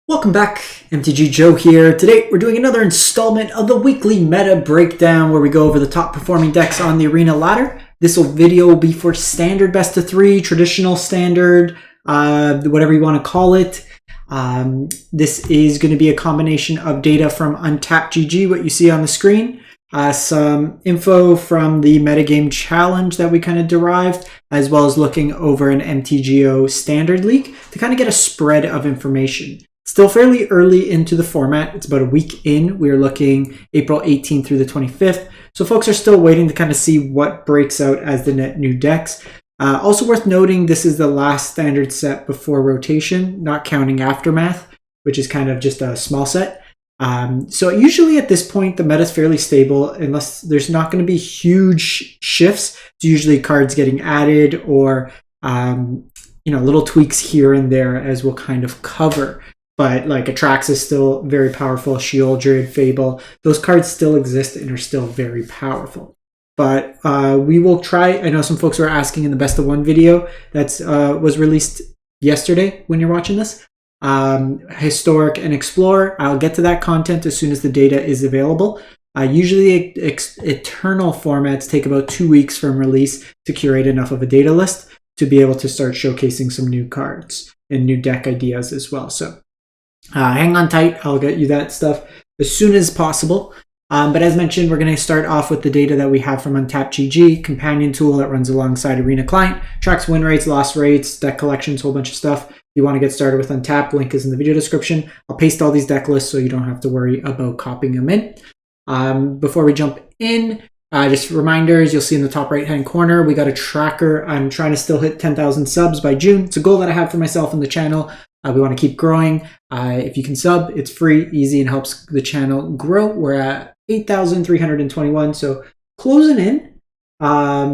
Welcome back, MTG Joe here. Today we're doing another installment of the weekly meta breakdown where we go over the top performing decks on the Arena ladder. This video will be for standard best of 3, traditional standard, whatever you want to call it. This is going to be a combination of data from Untapped.gg, what you see on the screen, some info from the metagame challenge that we kind of derived, as well as looking over an MTGO Standard leak to kind of get a spread of information. Still fairly early into the format. It's about a week in. We're looking April 18th through the 25th. So folks are still waiting to kind of see what breaks out as the net new decks. Also worth noting, this is the last standard set before rotation, not counting Aftermath, which is kind of just a small set. So usually at this point, the meta is fairly stable unless there's not going to be huge shifts. It's usually cards getting added or little tweaks here and there as we'll kind of cover. But like Atraxa is still very powerful, Sheoldred, Fable, those cards still exist and are still very powerful. But we will try, I know some folks were asking in the best of one video that was released yesterday when you're watching this, Historic and Explore. I'll get to that content as soon as the data is available. Usually Eternal formats take about 2 weeks from release to curate enough of a data list to be able to start showcasing some new cards and new deck ideas as well. So hang on tight. I'll get you that stuff as soon as possible. But as mentioned, we're going to start off with the data that we have from Untapped.gg, companion tool that runs alongside Arena Client, tracks win rates, loss rates, deck collections, whole bunch of stuff. If you want to get started with Untapped, link is in the video description. I'll paste all these deck lists so you don't have to worry about copying them in. Before we jump in, just reminders, you'll see in the top right-hand corner, we got a tracker. I'm trying to still hit 10,000 subs by June. It's a goal that I have for myself and the channel. We want to keep growing. If you can sub, it's free, easy, and helps the channel grow. We're at 8,321, so closing in.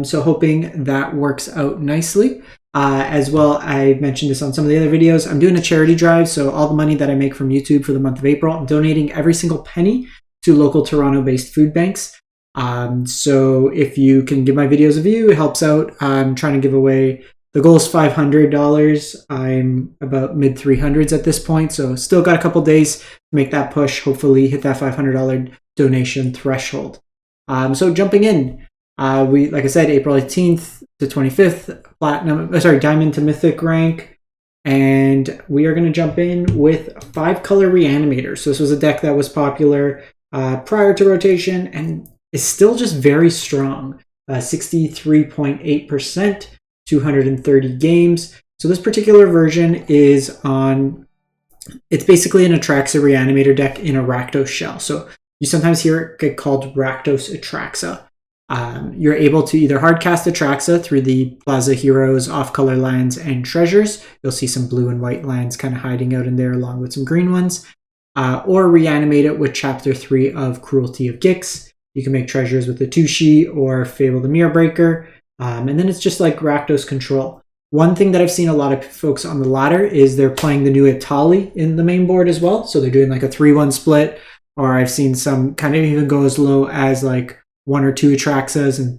So hoping that works out nicely. As well, I mentioned this on some of the other videos. I'm doing a charity drive, so all the money that I make from YouTube for the month of April, I'm donating every single penny to local Toronto-based food banks. So if you can give my videos a view, it helps out. I'm trying to give away, the goal is $500. I'm about mid 300s at this point, so still got a couple days to make that push, hopefully hit that $500 donation threshold. So jumping in, we, like I said, April 18th to 25th, Diamond to Mythic rank, and we are going to jump in with 5-color Reanimator. So this was a deck that was popular prior to rotation and is still just very strong, 63.8%. 230 games. So this particular version is on, it's basically an Atraxa Reanimator deck in a Rakdos shell. So you sometimes hear it get called Rakdos Atraxa. You're able to either hardcast Atraxa through the Plaza Heroes, off-color lands, and treasures. You'll see some blue and white lands kind of hiding out in there along with some green ones. Or reanimate it with Chapter 3 of Cruelty of Gix. You can make treasures with the Tushi or Fable the Mirror Breaker. And then it's just like Rakdos Control. One thing that I've seen a lot of folks on the ladder is they're playing the new Etali in the main board as well. So they're doing like a 3-1 split, or I've seen some kind of even go as low as like 1 or 2 Atraxas and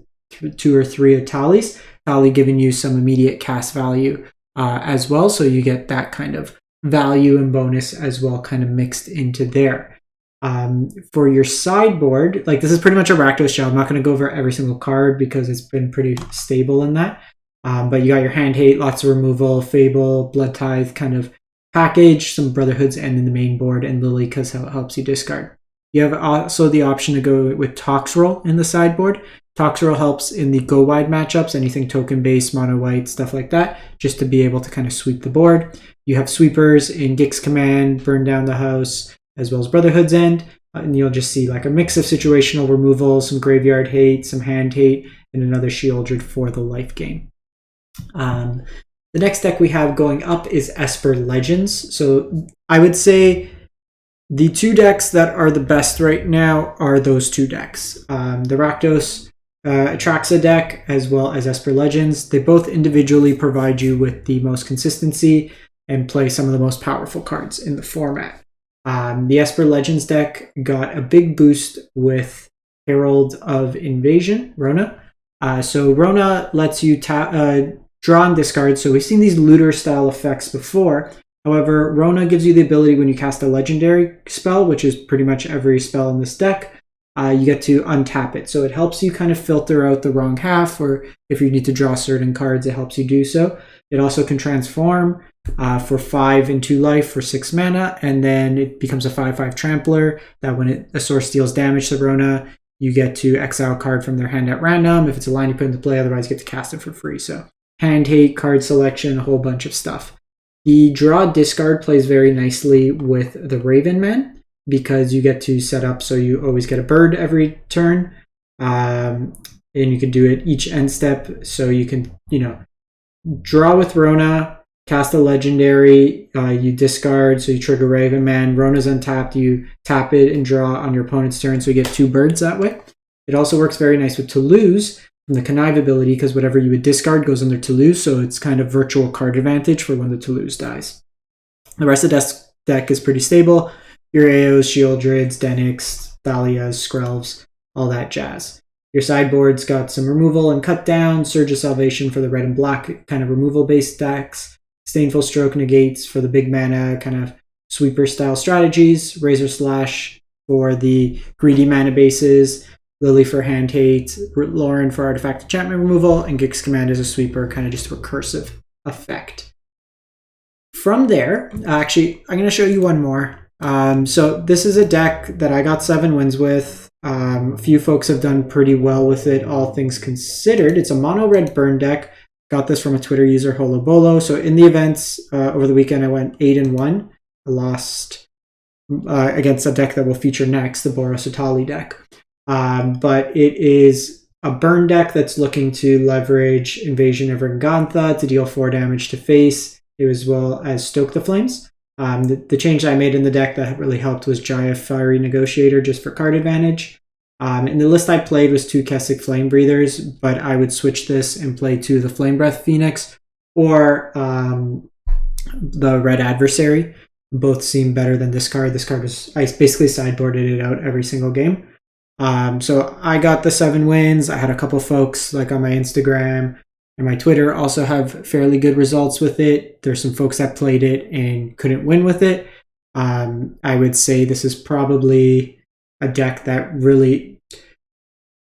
2 or 3 Etalis. Etali giving you some immediate cast value as well. So you get that kind of value and bonus as well kind of mixed into there. For your sideboard, like this is pretty much a Rakdos shell. I'm not going to go over every single card because it's been pretty stable in that. But you got your Hand Hate, lots of removal, Fable, Blood Tithe kind of package, some Brotherhoods, and in the main board, and Lily because how it helps you discard. You have also the option to go with Toxroll in the sideboard. Toxroll helps in the go wide matchups, anything token based, mono white, stuff like that, just to be able to kind of sweep the board. You have sweepers in Gix Command, Burn Down the House, as well as Brotherhood's End, and you'll just see like a mix of situational removal, some Graveyard Hate, some Hand Hate, and another Sheoldred for the life gain. The next deck we have going up is Esper Legends. So I would say the 2 decks that are the best right now are those 2 decks. The Rakdos Atraxa deck as well as Esper Legends. They both individually provide you with the most consistency and play some of the most powerful cards in the format. The Esper Legends deck got a big boost with Herald of Invasion, Rona. So Rona lets you draw and discard. So we've seen these looter style effects before, However, Rona gives you the ability when you cast a legendary spell, which is pretty much every spell in this deck, you get to untap it. So it helps you kind of filter out the wrong half, or if you need to draw certain cards, it helps you do so. It also can transform for 5 and 2 life for 6 mana, and then it becomes a 5/5 trampler that when a source deals damage to Rona, you get to exile a card from their hand at random. If it's a line, you put into play, otherwise you get to cast it for free. So hand hate, card selection, a whole bunch of stuff. The draw discard plays very nicely with the Raven Man, because you get to set up so you always get a bird every turn, and you can do it each end step. So you can, draw with Rona, cast a legendary, you discard, so you trigger Raven Man. Rona's untapped, you tap it and draw on your opponent's turn, so you get 2 birds that way. It also works very nice with Toulouse from the Connive ability, because whatever you would discard goes under Toulouse, so it's kind of virtual card advantage for when the Toulouse dies. The rest of the deck is pretty stable. Your Aos, Shieldrids, Denix, Thalias, Skrelvs, all that jazz. Your sideboard's got some removal and cut down, Surge of Salvation for the red and black kind of removal-based decks, Stainful Stroke negates for the big mana kind of sweeper-style strategies, Razor Slash for the greedy mana bases, Lily for hand hate, Lauren for artifact enchantment removal, and Gix Command as a sweeper, kind of just a recursive effect. From there, actually, I'm going to show you one more. So this is a deck that I got 7 wins with. A few folks have done pretty well with it, all things considered. It's a mono red burn deck. Got this from a Twitter user, Holobolo. So in the events over the weekend, I went 8-1. I lost against a deck that will feature next, the Boros Etali deck. But it is a burn deck that's looking to leverage Invasion of Ringantha to deal 4 damage to face, as well as Stoke the Flames. The change I made in the deck that really helped was Jaya Fiery Negotiator, just for card advantage. And the list I played was 2 Kessig Flame Breathers, but I would switch this and play 2 the Flame Breath Phoenix or the Red Adversary. Both seem better than this card. This card was, I basically sideboarded it out every single game. So I got the 7 wins. I had a couple folks like on my Instagram and my Twitter also have fairly good results with it. There's some folks that played it and couldn't win with it. I would say this is probably a deck that really,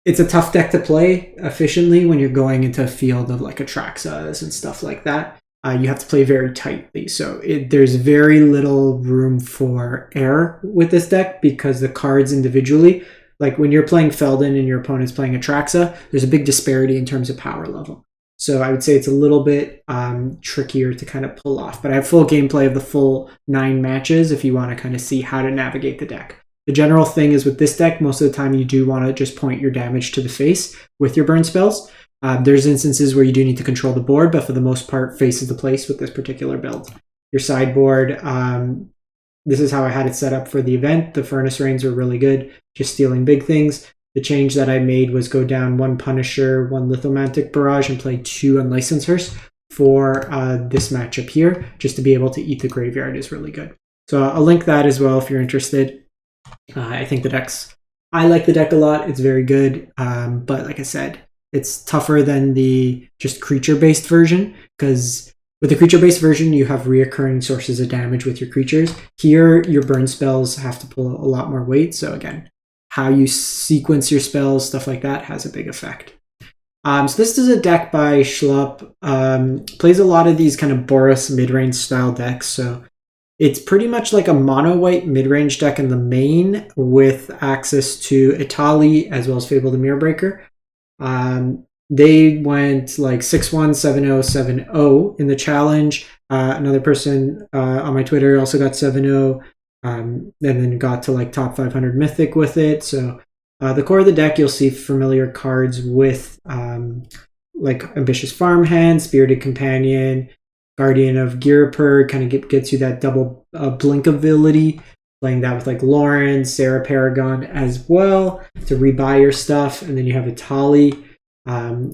it's a tough deck to play efficiently when you're going into a field of like Atraxas and stuff like that. You have to play very tightly. So there's very little room for error with this deck because the cards individually, like when you're playing Feldon and your opponent's playing Atraxa, there's a big disparity in terms of power level. So I would say it's a little bit trickier to kind of pull off. But I have full gameplay of the full 9 matches if you want to kind of see how to navigate the deck. The general thing is with this deck, most of the time you do want to just point your damage to the face with your burn spells. There's instances where you do need to control the board, but for the most part, face is the place with this particular build. Your sideboard, this is how I had it set up for the event. The Furnace Rains were really good, just stealing big things. The change that I made was go down 1 Punisher, 1 Lithomantic Barrage, and play 2 Unlicensers for this matchup here, just to be able to eat the graveyard is really good. So I'll link that as well if you're interested. I think I like the deck a lot. It's very good, but like I said, it's tougher than the just creature-based version, because with the creature-based version, you have reoccurring sources of damage with your creatures. Here, your burn spells have to pull a lot more weight, so again, how you sequence your spells, stuff like that, has a big effect. So this is a deck by Schlupp. Plays a lot of these kind of Boros mid-range style decks. So it's pretty much like a mono-white mid-range deck in the main with access to Etali as well as Fable the Mirror Breaker. They went like 6-1, 7-0, 7-0 in the challenge. Another person on my Twitter also got 7-0. And then got to like top 500 Mythic with it. So the core of the deck, you'll see familiar cards with like Ambitious Farmhand, Spirited Companion, Guardian of Girapur, kind of gets you that double blink ability. Playing that with like Lauren, Sarah Paragon as well to rebuy your stuff. And then you have Etali,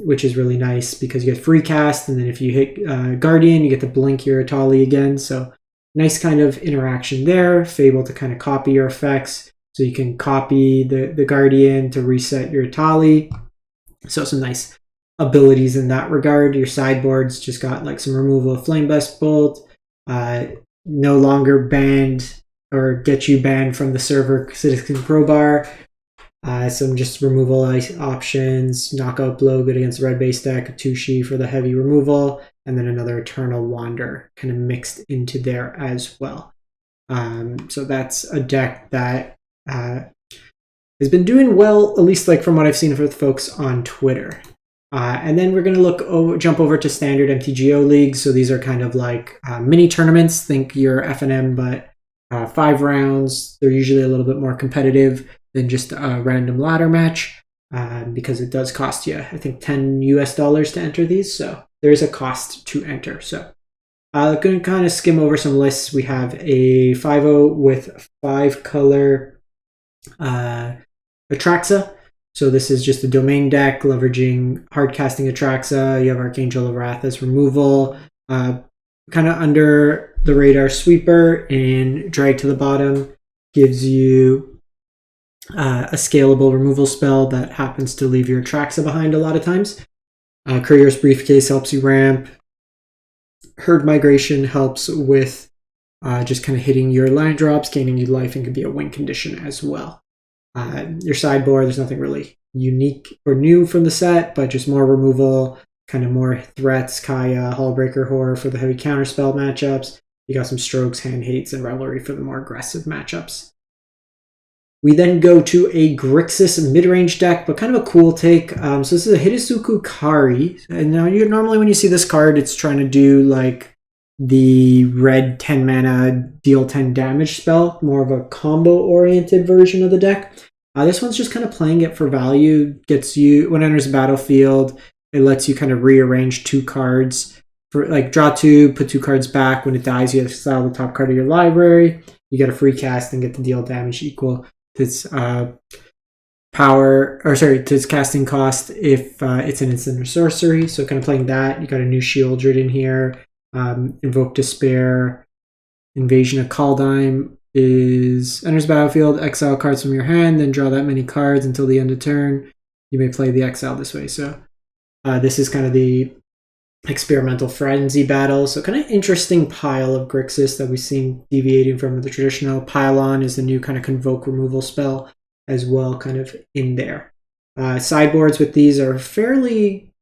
which is really nice because you get free cast. And then if you hit Guardian, you get to blink your Etali again. So nice kind of interaction there. Fable to kind of copy your effects. So you can copy the Guardian to reset your Etali. So some nice abilities in that regard. Your sideboard's just got like some removal of Flame Blast Bolt, no longer banned or get you banned from the server Citizen Crowbar. Some just removal options, knockout blow, good against the red base deck, Tushi for the heavy removal, and then another Eternal Wander kind of mixed into there as well. So that's a deck that has been doing well, at least like from what I've seen for the folks on Twitter. And then we're going to jump over to standard MTGO leagues. So these are kind of like mini tournaments. Think your FNM, but 5 rounds. They're usually a little bit more competitive than just a random ladder match because it does cost you, I think, $10 US to enter these. So there is a cost to enter. So I'm going to kind of skim over some lists. We have a 5-0 with 5-color Atraxa. So this is just a domain deck leveraging hard casting Atraxa. You have Archangel of Wrath as removal. Kind of under the radar sweeper and drag to the bottom gives you a scalable removal spell that happens to leave your Atraxa behind a lot of times. Courier's Briefcase helps you ramp. Herd Migration helps with just kind of hitting your line drops, gaining you life, and can be a win condition as well. Your sideboard, there's nothing really unique or new from the set, but just more removal, kind of more threats, Kaya, Hullbreaker Horror for the heavy counterspell matchups. You got some Strokes, Hand Hates, and Revelry for the more aggressive matchups. We then go to a Grixis mid-range deck, but kind of a cool take. So this is a Hidetsugu Kari. And now normally when you see this card, it's trying to do like the red 10 mana deal 10 damage spell, more of a combo-oriented version of the deck. This one's just kind of playing it for value. Gets you, when it enters the battlefield, it lets you kind of rearrange 2 cards. For like draw 2, put 2 cards back. When it dies, you exile the top card of your library. You get a free cast and get to deal damage equal to its to its casting cost if it's an instant or sorcery. So kind of playing that. You got a new Shieldred in here. Invoke Despair. Invasion of Kaldheim enters battlefield, exile cards from your hand, then draw that many cards until the end of turn. You may play the exile this way. So this is kind of the experimental frenzy battle. So kind of interesting pile of Grixis that we've seen deviating from the traditional. Pylon is the new kind of convoke removal spell as well, kind of in there. Sideboards with these are fairly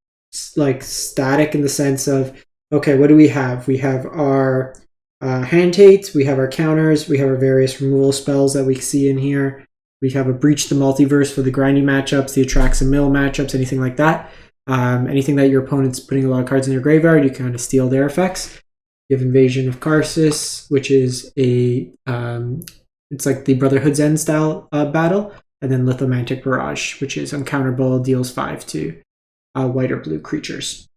like static in the sense of, okay, what do we have? We have our hand hates, we have our counters, we have our various removal spells that we see in here. We have a Breach the Multiverse for the grindy matchups, the Atraxa Mill matchups, anything like that. Anything that your opponent's putting a lot of cards in your graveyard, you kind of steal their effects. You have Invasion of Karsus, which is it's like the Brotherhood's End style battle. And then Lithomantic Barrage, which is uncounterable, deals 5 to white or blue creatures.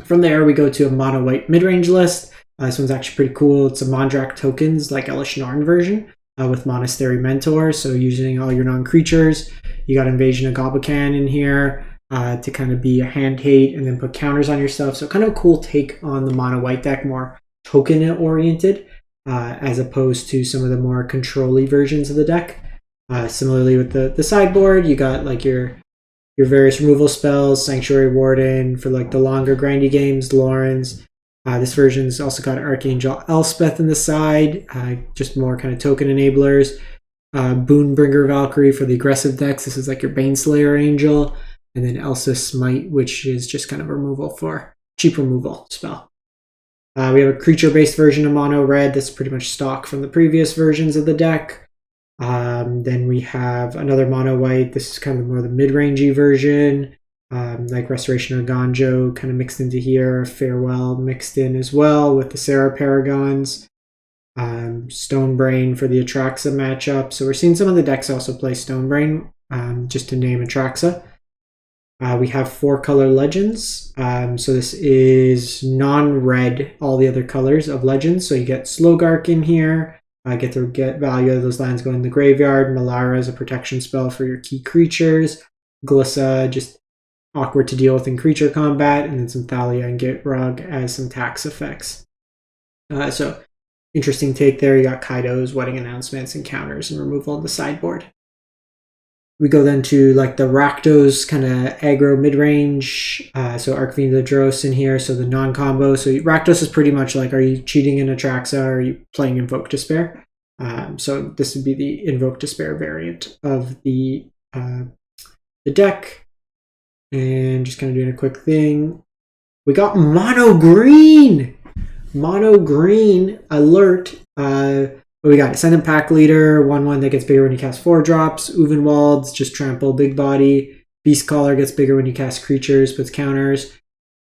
From there, we go to a mono white mid-range list. This one's actually pretty cool. It's a Mondrak tokens, like Elish Narn version, with Monastery Mentor. So using all your non-creatures. You got Invasion of Gobblecan in here to kind of be a hand hate and then put counters on your stuff. So kind of a cool take on the mono white deck, more token-oriented, as opposed to some of the more control-y versions of the deck. Similarly with the sideboard, you got like your various removal spells, Sanctuary Warden for like the longer grindy games, Lawrence. This version's also got Archangel Elspeth in the side, just more kind of token enablers. Boonbringer Valkyrie for the aggressive decks. This is like your Baneslayer Angel. And then Elsa Smite, which is just kind of removal for cheap removal spell. We have a creature-based version of mono red that's pretty much stock from the previous versions of the deck. Then we have another mono white. This is kind of more the mid-rangey version, like Restoration of Ganjo kind of mixed into here. Farewell mixed in as well with the Sarah Paragons. Stonebrain for the Atraxa matchup. So we're seeing some of the decks also play Stonebrain, just to name Atraxa. We have 4-color Legends. So this is non-red, all the other colors of Legends. So you get Slowgark in here. Get value of those lands going in the graveyard. Malara is a protection spell for your key creatures. Glissa, just awkward to deal with in creature combat. And then some Thalia and Gitrog as some tax effects. So interesting take there. You got Kaido's, Wedding Announcements, and counters and removal on the sideboard. We go then to like the Rakdos kind of aggro mid-range. So Arcvine the Dross in here, so the non-combo. So Rakdos is pretty much like, are you cheating in Atraxa or are you playing Invoke Despair? So this would be the Invoke Despair variant of the deck. And just kind of doing a quick thing. We got mono green! Mono green alert. What we got? Ascendant Pack Leader, 1/1 that gets bigger when you cast 4 drops. Uvenwald's just trample, big body. Beast Caller gets bigger when you cast creatures, puts counters.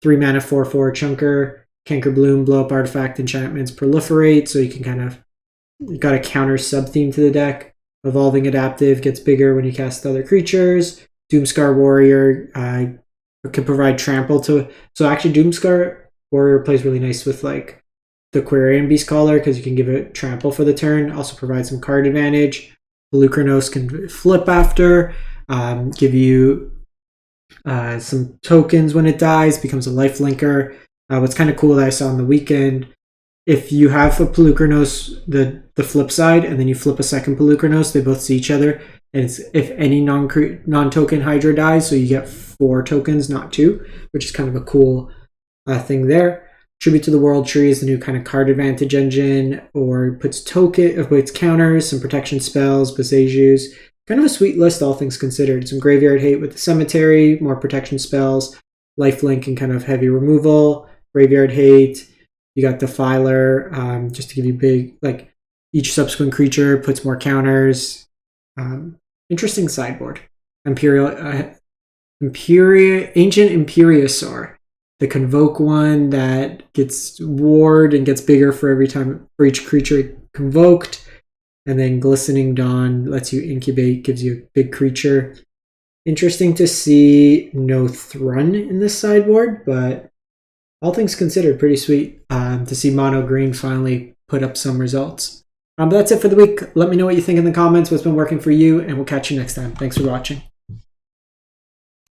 3 mana, 4/4 chunker. Canker Bloom, blow up artifact enchantments, proliferate, so you can kind of, you got a counter sub theme to the deck. Evolving Adaptive gets bigger when you cast other creatures. Doomscar Warrior can provide trample to, so actually Doomscar Warrior plays really nice with like the Quarian Beast Caller because you can give it trample for the turn. Also provide some card advantage. Pelucranos can flip after, give you some tokens when it dies, becomes a life linker. What's kind of cool that I saw on the weekend, if you have a Pelucranos, the flip side, and then you flip a second Pelucranos, they both see each other. And it's if any non-token Hydra dies, so you get 4 tokens, not 2, which is kind of a cool thing there. Tribute to the World Tree is the new kind of card advantage engine, or puts counters, some protection spells, Besejus. Kind of a sweet list, all things considered. Some graveyard hate with the cemetery, more protection spells, lifelink and kind of heavy removal, graveyard hate. You got Defiler, just to give you big, like each subsequent creature puts more counters. Interesting sideboard. Ancient Imperiosaur. The Convoke one that gets ward and gets bigger for every time for each creature convoked. And then Glistening Dawn lets you incubate, gives you a big creature. Interesting to see no Thrun in this sideboard, but all things considered, pretty sweet to see mono green finally put up some results. But that's it for the week. Let me know what you think in the comments, what's been working for you, and we'll catch you next time. Thanks for watching.